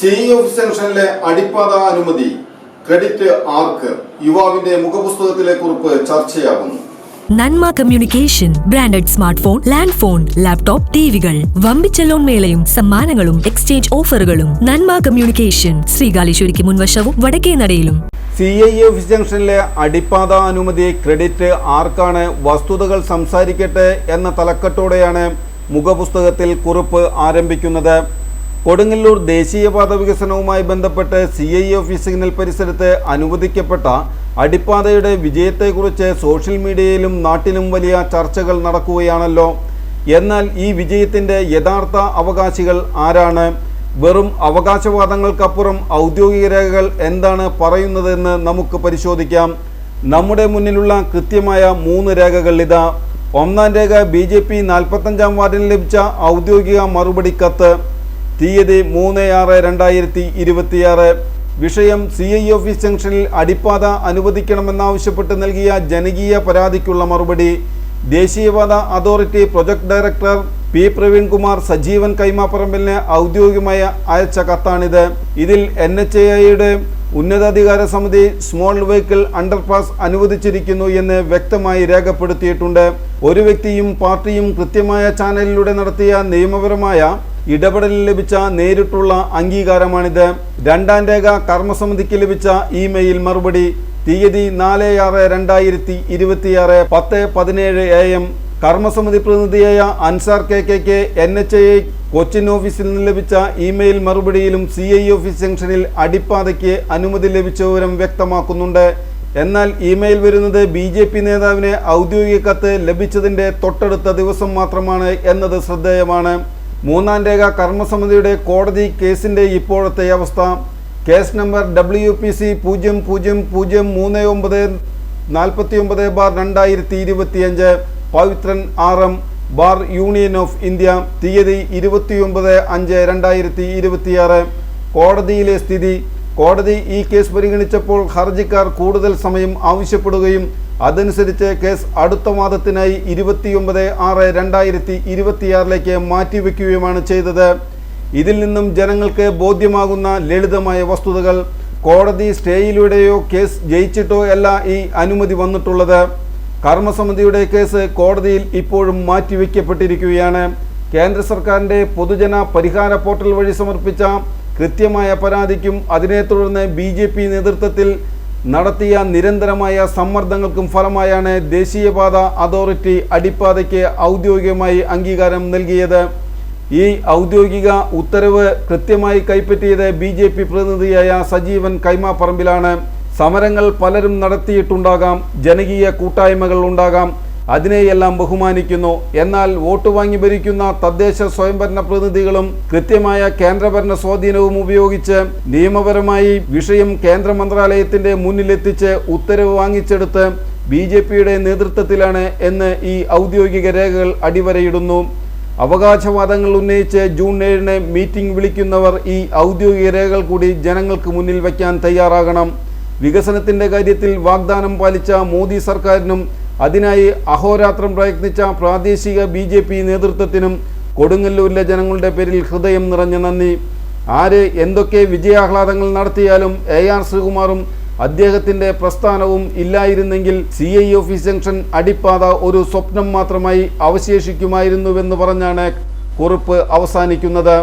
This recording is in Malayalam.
ഓഫീസ് ജംഗ്ഷനിലെ അടിപ്പാത അനുമതി ക്രെഡിറ്റ് ആർക്ക്? യുവാവിന്റെ മുഖപുസ്തകത്തിലെ കുറിപ്പ് ചർച്ചയാകുന്നു. Nanma communication branded smart phone, land phone, laptop, ടിവികൾ, വമ്പിച്ച ലോൺ മേളയും സമ്മാനങ്ങളും എക്സ്ചേഞ്ച് ഓഫറുകളും. നന്മ കമ്മ്യൂണിക്കേഷൻ, ശ്രീകാലേശ്വരിക്ക് മുൻവശവും വടക്കേനടയിലും. ഓഫീസ് ജംഗ്ഷനിലെ അടിപ്പാത അനുമതി ക്രെഡിറ്റ് ആർക്കാണ്? വസ്തുതകൾ സംസാരിക്കട്ടെ എന്ന തലക്കെട്ടോടെയാണ് മുഖപുസ്തകത്തിൽ കുറിപ്പ് ആരംഭിക്കുന്നത്. കൊടുങ്ങല്ലൂർ ദേശീയപാത വികസനവുമായി ബന്ധപ്പെട്ട് ഓഫീസ് സിഗ്നൽ പരിസരത്ത് അനുവദിക്കപ്പെട്ട അടിപ്പാതയുടെ വിജയത്തെക്കുറിച്ച് സോഷ്യൽ മീഡിയയിലും നാട്ടിലും വലിയ ചർച്ചകൾ നടക്കുകയാണല്ലോ. എന്നാൽ ഈ വിജയത്തിൻ്റെ യഥാർത്ഥ അവകാശികൾ ആരാണ്? വെറും അവകാശവാദങ്ങൾക്കപ്പുറം ഔദ്യോഗിക രേഖകൾ എന്താണ് പറയുന്നതെന്ന് നമുക്ക് പരിശോധിക്കാം. നമ്മുടെ മുന്നിലുള്ള കൃത്യമായ 3 രേഖകൾ ഇതാ. ഒന്നാം രേഖ BJP 45-ാം വാർഡിന് ലഭിച്ച ഔദ്യോഗിക മറുപടി കത്ത്. തീയതി 3/6/2026. വിഷയം ഓഫീസ് ജംഗ്ഷനിൽ അടിപ്പാത അനുവദിക്കണമെന്നാവശ്യപ്പെട്ട് നൽകിയ ജനകീയ പരാതിക്കുള്ള മറുപടി. ദേശീയപാത authority project director P. Praveenkumar Sajeevan കൈമാപ്പറമ്പിലിന് ഔദ്യോഗികമായി അയച്ച കത്താണിത്. ഇതിൽ NHAIയുടെ ഉന്നതാധികാര സമിതി സ്മോൾ വെഹിക്കിൾ അണ്ടർപാസ് അനുവദിച്ചിരിക്കുന്നു എന്ന് വ്യക്തമായി രേഖപ്പെടുത്തിയിട്ടുണ്ട്. ഒരു വ്യക്തിയും പാർട്ടിയും കൃത്യമായ ചാനലിലൂടെ നടത്തിയ നിയമപരമായ ഇടപെടലിൽ ലഭിച്ച നേരിട്ടുള്ള അംഗീകാരമാണിത്. രണ്ടാം രേഖ കർമ്മസമിതിക്ക് ലഭിച്ച ഇമെയിൽ മറുപടി. തീയതി 4/6/2026 10:17 AM. കർമ്മസമിതി പ്രതിനിധിയായ അൻസാർ KKക്ക് NHAI കൊച്ചിൻ ഓഫീസിൽ നിന്ന് ലഭിച്ച ഇമെയിൽ മറുപടിയിലും ഓഫീസ് ജംഗ്ഷനിൽ അടിപ്പാതയ്ക്ക് അനുമതി ലഭിച്ച വിവരം വ്യക്തമാക്കുന്നുണ്ട്. എന്നാൽ ഇമെയിൽ വരുന്നത് BJP നേതാവിന് ഔദ്യോഗിക കത്ത് ലഭിച്ചതിൻ്റെ തൊട്ടടുത്ത ദിവസം മാത്രമാണ് എന്നത് ശ്രദ്ധേയമാണ്. മൂന്നാം രേഖ കർമ്മസമിതിയുടെ കോടതി കേസിൻ്റെ ഇപ്പോഴത്തെ അവസ്ഥ. Case number WPC 000049/49/2025 Pavithran RM bar union of India. തീയതി 29/5/2026. കോടതിയിലെ സ്ഥിതി. കോടതി ഈ കേസ് പരിഗണിച്ചപ്പോൾ ഹർജിക്കാർ കൂടുതൽ സമയം ആവശ്യപ്പെടുകയും അതനുസരിച്ച് കേസ് അടുത്ത വാദത്തിനായി 29/6/2026 മാറ്റിവെക്കുകയുമാണ് ചെയ്തത്. ഇതിൽ നിന്നും ജനങ്ങൾക്ക് ബോധ്യമാകുന്ന ലളിതമായ വസ്തുതകൾ. കോടതി സ്റ്റേയിലൂടെയോ കേസ് ജയിച്ചിട്ടോ അല്ല ഈ അനുമതി വന്നിട്ടുള്ളത്. കർമ്മസമിതിയുടെ കേസ് കോടതിയിൽ ഇപ്പോഴും മാറ്റിവെക്കപ്പെട്ടിരിക്കുകയാണ്. കേന്ദ്ര സർക്കാരിൻ്റെ പൊതുജന പരിഹാര പോർട്ടൽ വഴി സമർപ്പിച്ച കൃത്യമായ പരാതിക്കും അതിനെ തുടർന്ന് BJP നേതൃത്വത്തിൽ നടത്തിയ നിരന്തരമായ സമ്മർദ്ദങ്ങൾക്കും ഫലമായാണ് ദേശീയപാത അതോറിറ്റി അടിപ്പാതയ്ക്ക് ഔദ്യോഗികമായി അംഗീകാരം നൽകിയത്. ഈ ഔദ്യോഗിക ഉത്തരവ് കൃത്യമായി കൈപ്പറ്റിയത് BJP പ്രതിനിധിയായ സജീവൻ കൈമാപ്പറമ്പിലാണ്. സമരങ്ങൾ പലരും നടത്തിയിട്ടുണ്ടാകാം, ജനകീയ കൂട്ടായ്മകൾ ഉണ്ടാകാം, അതിനെയെല്ലാം ബഹുമാനിക്കുന്നു. എന്നാൽ വോട്ട് വാങ്ങി ഭരിക്കുന്ന തദ്ദേശ സ്വയംഭരണ പ്രതിനിധികളും കൃത്യമായ കേന്ദ്രഭരണ സ്വാധീനവും ഉപയോഗിച്ച് നിയമപരമായി വിഷയം കേന്ദ്ര മന്ത്രാലയത്തിൻ്റെ മുന്നിലെത്തിച്ച് ഉത്തരവ് വാങ്ങിച്ചെടുത്ത് BJPയുടെ നേതൃത്വത്തിലാണ് എന്ന് ഈ ഔദ്യോഗിക രേഖകൾ അടിവരയിടുന്നു. അവകാശവാദങ്ങൾ ഉന്നയിച്ച് ജൂൺ 7-ന് മീറ്റിംഗ് വിളിക്കുന്നവർ ഈ ഔദ്യോഗിക രേഖകൾ കൂടി ജനങ്ങൾക്ക് മുന്നിൽ വയ്ക്കാൻ തയ്യാറാകണം. വികസനത്തിൻ്റെ കാര്യത്തിൽ വാഗ്ദാനം പാലിച്ച മോദി സർക്കാരിനും അതിനായി അഹോരാത്രം പ്രയത്നിച്ച പ്രാദേശിക BJP നേതൃത്വത്തിനും കൊടുങ്ങല്ലൂരിലെ ജനങ്ങളുടെ പേരിൽ ഹൃദയം നിറഞ്ഞ നന്ദി. ആര് എന്തൊക്കെ വിജയാഹ്ലാദങ്ങൾ നടത്തിയാലും AR ശ്രീകുമാറും അദ്ദേഹത്തിൻ്റെ പ്രസ്ഥാനവും ഇല്ലായിരുന്നെങ്കിൽ ഓഫീസ് ജംഗ്ഷൻ അടിപ്പാത ഒരു സ്വപ്നം മാത്രമായി അവശേഷിക്കുമായിരുന്നുവെന്ന് പറഞ്ഞാണ് കുറിപ്പ് അവസാനിക്കുന്നത്.